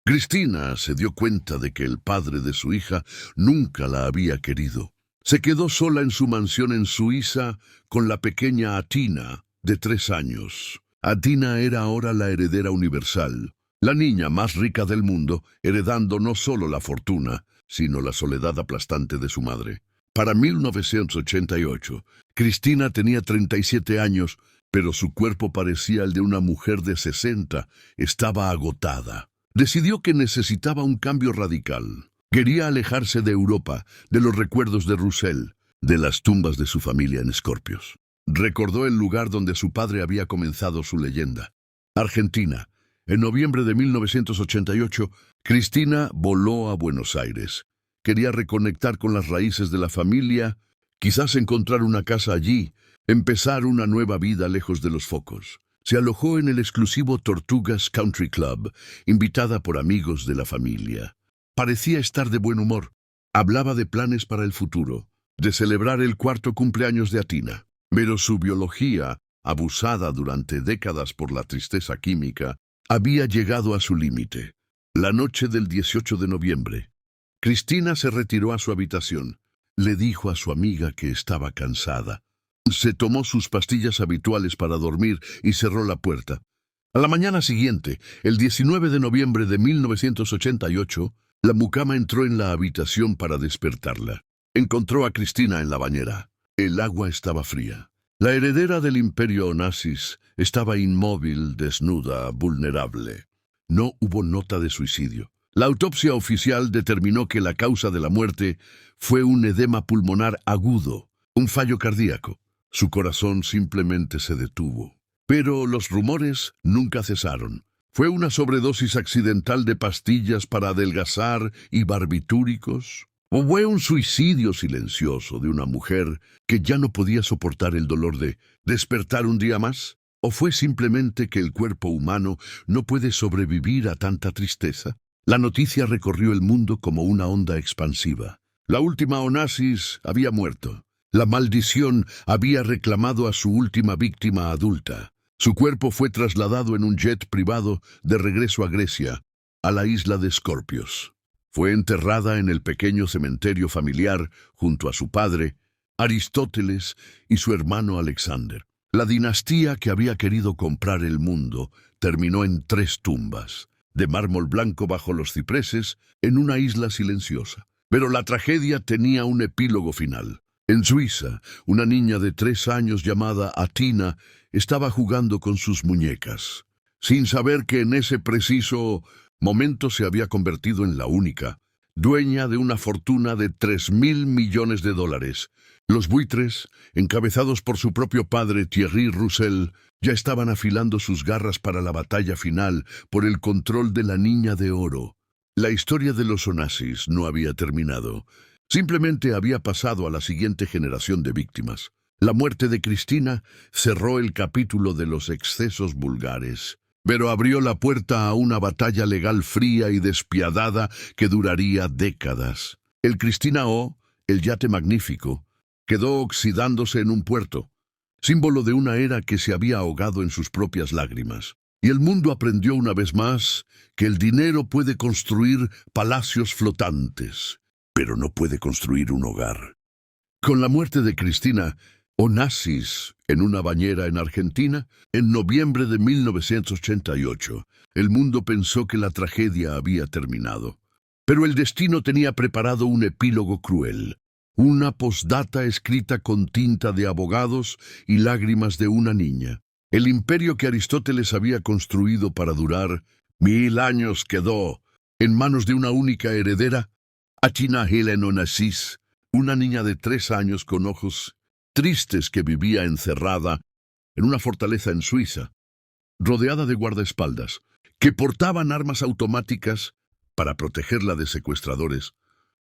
Cristina se dio cuenta de que el padre de su hija nunca la había querido. Se quedó sola en su mansión en Suiza con la pequeña Atina, de 3 años. Atina era ahora la heredera universal, la niña más rica del mundo, heredando no solo la fortuna, sino la soledad aplastante de su madre. Para 1988, Cristina tenía 37 años, pero su cuerpo parecía el de una mujer de 60. Estaba agotada. Decidió que necesitaba un cambio radical. Quería alejarse de Europa, de los recuerdos de Russell, de las tumbas de su familia en Scorpios. Recordó el lugar donde su padre había comenzado su leyenda. Argentina. En noviembre de 1988, Cristina voló a Buenos Aires. Quería reconectar con las raíces de la familia, quizás encontrar una casa allí, empezar una nueva vida lejos de los focos. Se alojó en el exclusivo Tortugas Country Club, invitada por amigos de la familia. Parecía estar de buen humor. Hablaba de planes para el futuro, de celebrar el 4º cumpleaños de Atina. Pero su biología, abusada durante décadas por la tristeza química, había llegado a su límite. La noche del 18 de noviembre, Cristina se retiró a su habitación. Le dijo a su amiga que estaba cansada. Se tomó sus pastillas habituales para dormir y cerró la puerta. A la mañana siguiente, el 19 de noviembre de 1988, la mucama entró en la habitación para despertarla. Encontró a Cristina en la bañera. El agua estaba fría. La heredera del imperio Onassis estaba inmóvil, desnuda, vulnerable. No hubo nota de suicidio. La autopsia oficial determinó que la causa de la muerte fue un edema pulmonar agudo, un fallo cardíaco. Su corazón simplemente se detuvo. Pero los rumores nunca cesaron. ¿Fue una sobredosis accidental de pastillas para adelgazar y barbitúricos? ¿O fue un suicidio silencioso de una mujer que ya no podía soportar el dolor de despertar un día más? ¿O fue simplemente que el cuerpo humano no puede sobrevivir a tanta tristeza? La noticia recorrió el mundo como una onda expansiva. La última Onassis había muerto. La maldición había reclamado a su última víctima adulta. Su cuerpo fue trasladado en un jet privado de regreso a Grecia, a la isla de Scorpios. Fue enterrada en el pequeño cementerio familiar junto a su padre, Aristóteles, y su hermano Alexander. La dinastía que había querido comprar el mundo terminó en 3 tumbas, de mármol blanco bajo los cipreses, en una isla silenciosa. Pero la tragedia tenía un epílogo final. En Suiza, una niña de 3 años llamada Atina estaba jugando con sus muñecas, sin saber que en ese preciso momento se había convertido en la única, dueña de una fortuna de 3.000 millones de dólares. Los buitres, encabezados por su propio padre Thierry Russell, ya estaban afilando sus garras para la batalla final por el control de la niña de oro. La historia de los Onassis no había terminado. Simplemente había pasado a la siguiente generación de víctimas. La muerte de Cristina cerró el capítulo de los excesos vulgares, pero abrió la puerta a una batalla legal fría y despiadada que duraría décadas. El Cristina O, el yate magnífico, quedó oxidándose en un puerto, símbolo de una era que se había ahogado en sus propias lágrimas. Y el mundo aprendió una vez más que el dinero puede construir palacios flotantes, pero no puede construir un hogar. Con la muerte de Cristina, Onassis en una bañera en Argentina, en noviembre de 1988. El mundo pensó que la tragedia había terminado. Pero el destino tenía preparado un epílogo cruel. Una postdata escrita con tinta de abogados y lágrimas de una niña. El imperio que Aristóteles había construido para durar 1000 años quedó en manos de una única heredera, Athina Helen Onassis, una niña de 3 años con ojos tristes que vivía encerrada en una fortaleza en Suiza, rodeada de guardaespaldas, que portaban armas automáticas para protegerla de secuestradores,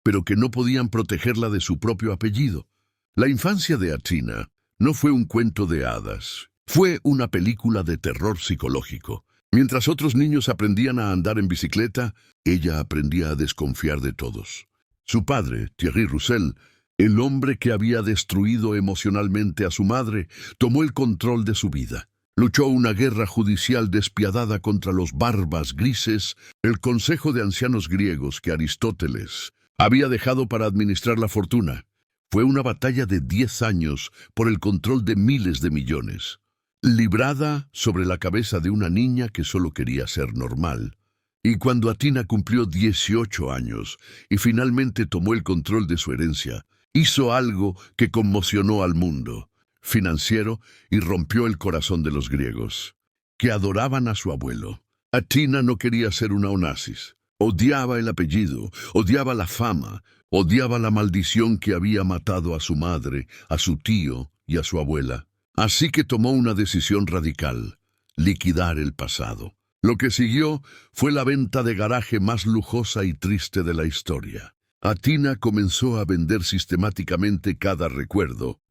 pero que no podían protegerla de su propio apellido. La infancia de Athina no fue un cuento de hadas, fue una película de terror psicológico. Mientras otros niños aprendían a andar en bicicleta, ella aprendía a desconfiar de todos. Su padre, Thierry Roussel, el hombre que había destruido emocionalmente a su madre, tomó el control de su vida. Luchó una guerra judicial despiadada contra los barbas grises, el consejo de ancianos griegos que Aristóteles había dejado para administrar la fortuna. Fue una batalla de 10 años por el control de miles de millones, librada sobre la cabeza de una niña que solo quería ser normal. Y cuando Athina cumplió 18 años y finalmente tomó el control de su herencia, hizo algo que conmocionó al mundo financiero y rompió el corazón de los griegos, que adoraban a su abuelo. Athina no quería ser una Onassis. Odiaba el apellido, odiaba la fama, odiaba la maldición que había matado a su madre, a su tío y a su abuela. Así que tomó una decisión radical: liquidar el pasado. Lo que siguió fue la venta de garaje más lujosa y triste de la historia. Athina comenzó a vender sistemáticamente cada recuerdo,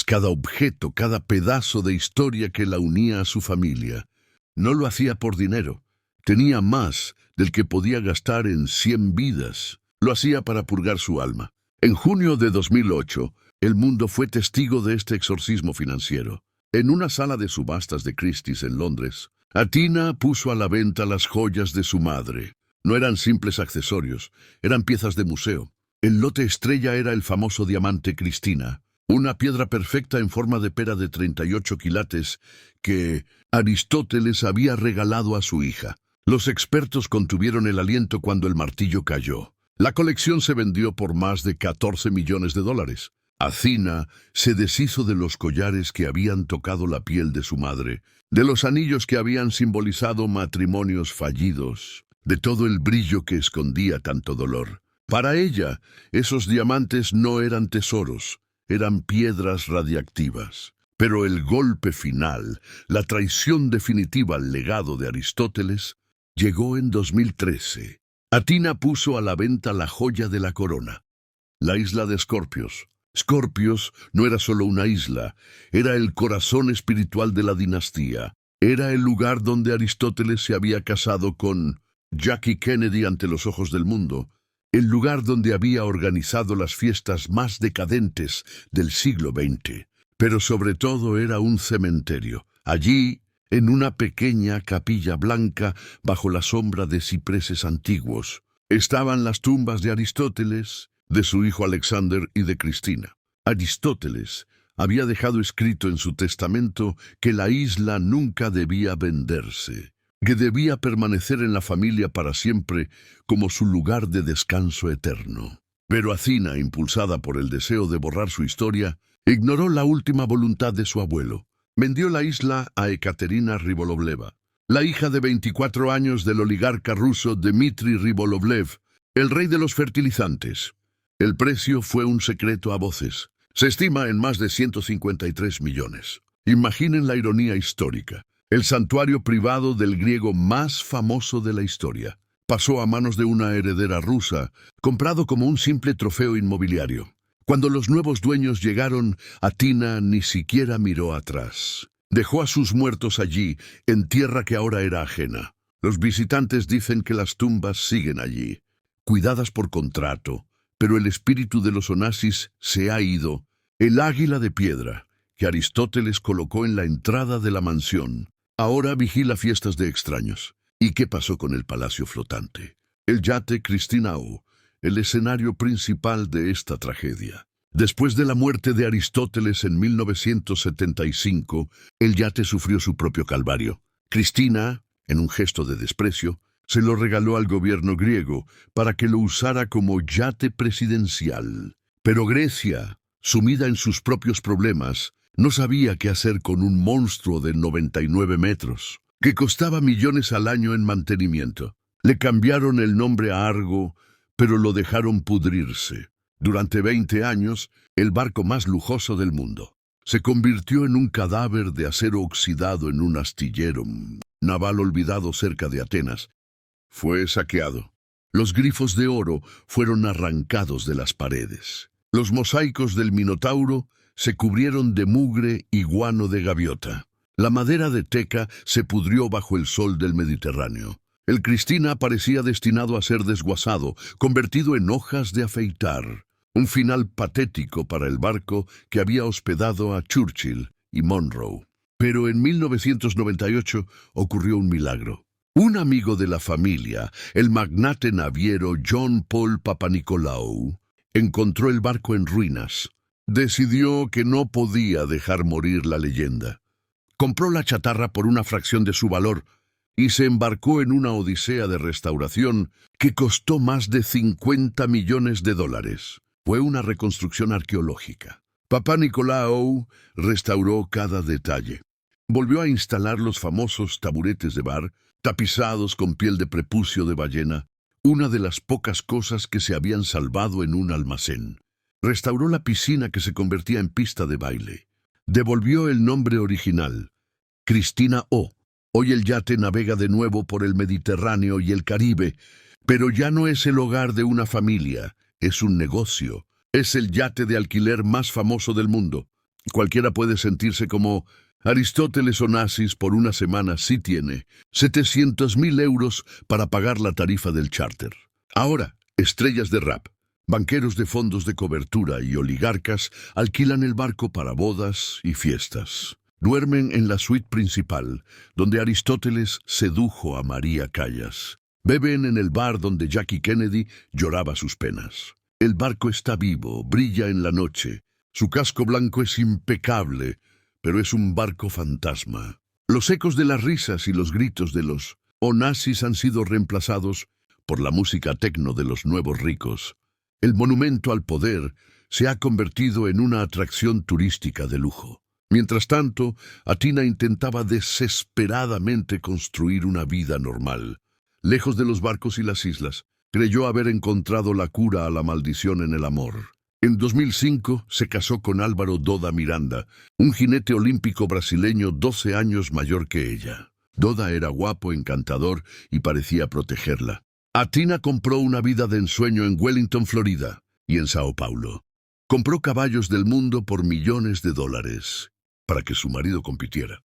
cada objeto, cada pedazo de historia que la unía a su familia. No lo hacía por dinero. Tenía más del que podía gastar en 100 vidas. Lo hacía para purgar su alma. En junio de 2008, el mundo fue testigo de este exorcismo financiero. En una sala de subastas de Christie's en Londres, Athina puso a la venta las joyas de su madre. No eran simples accesorios, eran piezas de museo. El lote estrella era el famoso diamante Cristina, una piedra perfecta en forma de pera de 38 quilates que Aristóteles había regalado a su hija. Los expertos contuvieron el aliento cuando el martillo cayó. La colección se vendió por más de 14 millones de dólares. Athina se deshizo de los collares que habían tocado la piel de su madre, de los anillos que habían simbolizado matrimonios fallidos, de todo el brillo que escondía tanto dolor. Para ella, esos diamantes no eran tesoros, eran piedras radiactivas. Pero el golpe final, la traición definitiva al legado de Aristóteles, llegó en 2013. Athina puso a la venta la joya de la corona, la isla de Scorpios. Scorpios no era solo una isla, era el corazón espiritual de la dinastía. Era el lugar donde Aristóteles se había casado con Jackie Kennedy ante los ojos del mundo, el lugar donde había organizado las fiestas más decadentes del siglo XX. Pero sobre todo era un cementerio. Allí, en una pequeña capilla blanca bajo la sombra de cipreses antiguos, estaban las tumbas de Aristóteles, de su hijo Alexander y de Cristina. Aristóteles había dejado escrito en su testamento que la isla nunca debía venderse, que debía permanecer en la familia para siempre como su lugar de descanso eterno. Pero Athina, impulsada por el deseo de borrar su historia, ignoró la última voluntad de su abuelo. Vendió la isla a Ekaterina Ribolovleva, la hija de 24 años del oligarca ruso Dmitry Ribolovlev, el rey de los fertilizantes. El precio fue un secreto a voces. Se estima en más de 153 millones. Imaginen la ironía histórica. El santuario privado del griego más famoso de la historia pasó a manos de una heredera rusa, comprado como un simple trofeo inmobiliario. Cuando los nuevos dueños llegaron, Athina ni siquiera miró atrás. Dejó a sus muertos allí, en tierra que ahora era ajena. Los visitantes dicen que las tumbas siguen allí, cuidadas por contrato, pero el espíritu de los Onassis se ha ido. El águila de piedra, que Aristóteles colocó en la entrada de la mansión, ahora vigila fiestas de extraños. ¿Y qué pasó con el palacio flotante? El yate Cristinao, el escenario principal de esta tragedia. Después de la muerte de Aristóteles en 1975, el yate sufrió su propio calvario. Cristina, en un gesto de desprecio, se lo regaló al gobierno griego para que lo usara como yate presidencial. Pero Grecia, sumida en sus propios problemas, no sabía qué hacer con un monstruo de 99 metros, que costaba millones al año en mantenimiento. Le cambiaron el nombre a Argo, pero lo dejaron pudrirse. Durante 20 años, el barco más lujoso del mundo se convirtió en un cadáver de acero oxidado en un astillero naval olvidado cerca de Atenas. Fue saqueado. Los grifos de oro fueron arrancados de las paredes. Los mosaicos del Minotauro se cubrieron de mugre y guano de gaviota. La madera de teca se pudrió bajo el sol del Mediterráneo. El Cristina parecía destinado a ser desguazado, convertido en hojas de afeitar. Un final patético para el barco que había hospedado a Churchill y Monroe. Pero en 1998 ocurrió un milagro. Un amigo de la familia, el magnate naviero John Paul Papanikolaou, encontró el barco en ruinas. Decidió que no podía dejar morir la leyenda. Compró la chatarra por una fracción de su valor y se embarcó en una odisea de restauración que costó más de $50 millones. Fue una reconstrucción arqueológica. Papanikolaou restauró cada detalle. Volvió a instalar los famosos taburetes de bar, tapizados con piel de prepucio de ballena, una de las pocas cosas que se habían salvado en un almacén. Restauró la piscina que se convertía en pista de baile. Devolvió el nombre original, Cristina O. Hoy el yate navega de nuevo por el Mediterráneo y el Caribe, pero ya no es el hogar de una familia. Es un negocio. Es el yate de alquiler más famoso del mundo. Cualquiera puede sentirse como Aristóteles Onassis por una semana si tiene 700.000 euros para pagar la tarifa del charter. Ahora, estrellas de rap, banqueros de fondos de cobertura y oligarcas alquilan el barco para bodas y fiestas. Duermen en la suite principal, donde Aristóteles sedujo a María Callas. Beben en el bar donde Jackie Kennedy lloraba sus penas. El barco está vivo, brilla en la noche. Su casco blanco es impecable, pero es un barco fantasma. Los ecos de las risas y los gritos de los Onassis han sido reemplazados por la música tecno de los nuevos ricos. El monumento al poder se ha convertido en una atracción turística de lujo. Mientras tanto, Atina intentaba desesperadamente construir una vida normal. Lejos de los barcos y las islas, creyó haber encontrado la cura a la maldición en el amor. En 2005 se casó con Álvaro Doda Miranda, un jinete olímpico brasileño 12 años mayor que ella. Doda era guapo, encantador y parecía protegerla. Atina compró una vida de ensueño en Wellington, Florida, y en Sao Paulo. Compró caballos del mundo por millones de dólares para que su marido compitiera.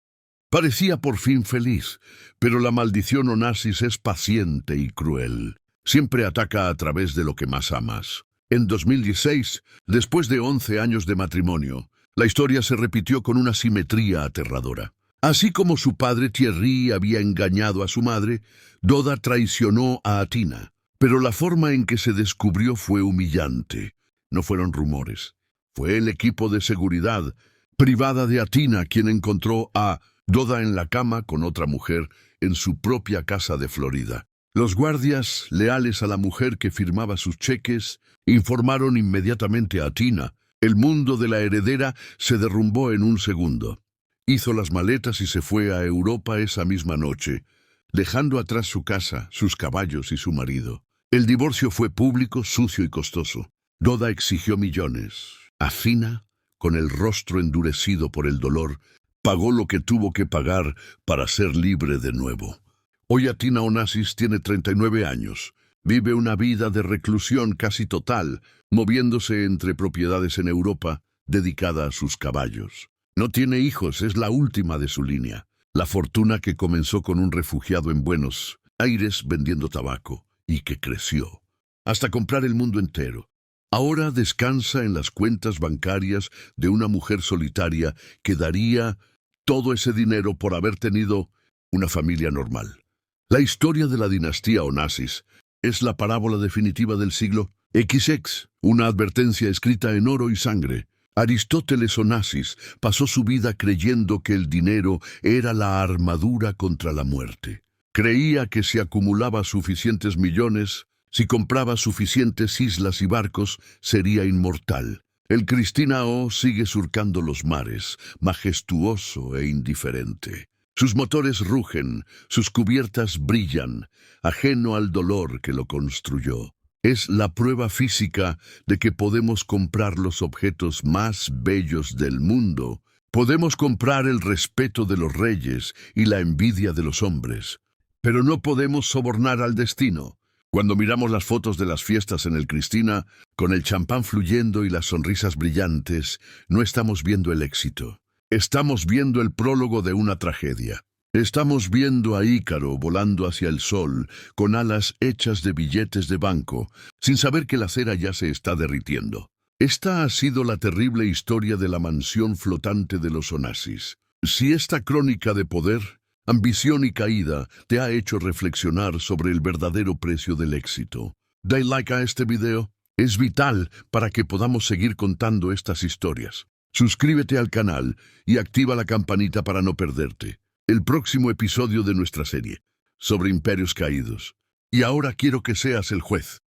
Parecía por fin feliz, pero la maldición Onassis es paciente y cruel. Siempre ataca a través de lo que más amas. En 2016, después de 11 años de matrimonio, la historia se repitió con una simetría aterradora. Así como su padre Thierry había engañado a su madre, Doda traicionó a Atina. Pero la forma en que se descubrió fue humillante. No fueron rumores. Fue el equipo de seguridad privada de Atina quien encontró a Doda en la cama con otra mujer en su propia casa de Florida. Los guardias, leales a la mujer que firmaba sus cheques, informaron inmediatamente a Atina. El mundo de la heredera se derrumbó en un segundo. Hizo las maletas y se fue a Europa esa misma noche, dejando atrás su casa, sus caballos y su marido. El divorcio fue público, sucio y costoso. Doda exigió millones. Atina, con el rostro endurecido por el dolor, pagó lo que tuvo que pagar para ser libre de nuevo. Hoy Atina Onassis tiene 39 años. Vive una vida de reclusión casi total, moviéndose entre propiedades en Europa, dedicada a sus caballos. No tiene hijos, es la última de su línea. La fortuna que comenzó con un refugiado en Buenos Aires vendiendo tabaco y que creció hasta comprar el mundo entero. Ahora descansa en las cuentas bancarias de una mujer solitaria que daría todo ese dinero por haber tenido una familia normal. La historia de la dinastía Onassis es la parábola definitiva del siglo XX, una advertencia escrita en oro y sangre. Aristóteles Onassis pasó su vida creyendo que el dinero era la armadura contra la muerte. Creía que si acumulaba suficientes millones, si compraba suficientes islas y barcos, sería inmortal. El Cristínao sigue surcando los mares, majestuoso e indiferente. Sus motores rugen, sus cubiertas brillan, ajeno al dolor que lo construyó. Es la prueba física de que podemos comprar los objetos más bellos del mundo. Podemos comprar el respeto de los reyes y la envidia de los hombres. Pero no podemos sobornar al destino. Cuando miramos las fotos de las fiestas en el Cristina, con el champán fluyendo y las sonrisas brillantes, no estamos viendo el éxito. Estamos viendo el prólogo de una tragedia. Estamos viendo a Ícaro volando hacia el sol, con alas hechas de billetes de banco, sin saber que la cera ya se está derritiendo. Esta ha sido la terrible historia de la mansión flotante de los Onassis. Si esta crónica de poder, ambición y caída te ha hecho reflexionar sobre el verdadero precio del éxito, dale like a este video. Es vital para que podamos seguir contando estas historias. Suscríbete al canal y activa la campanita para no perderte el próximo episodio de nuestra serie sobre imperios caídos. Y ahora quiero que seas el juez.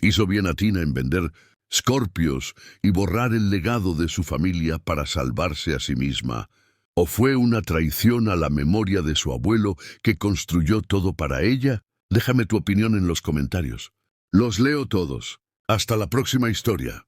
¿Hizo bien Atina en vender Scorpios y borrar el legado de su familia para salvarse a sí misma? ¿O fue una traición a la memoria de su abuelo que construyó todo para ella? Déjame tu opinión en los comentarios. Los leo todos. Hasta la próxima historia.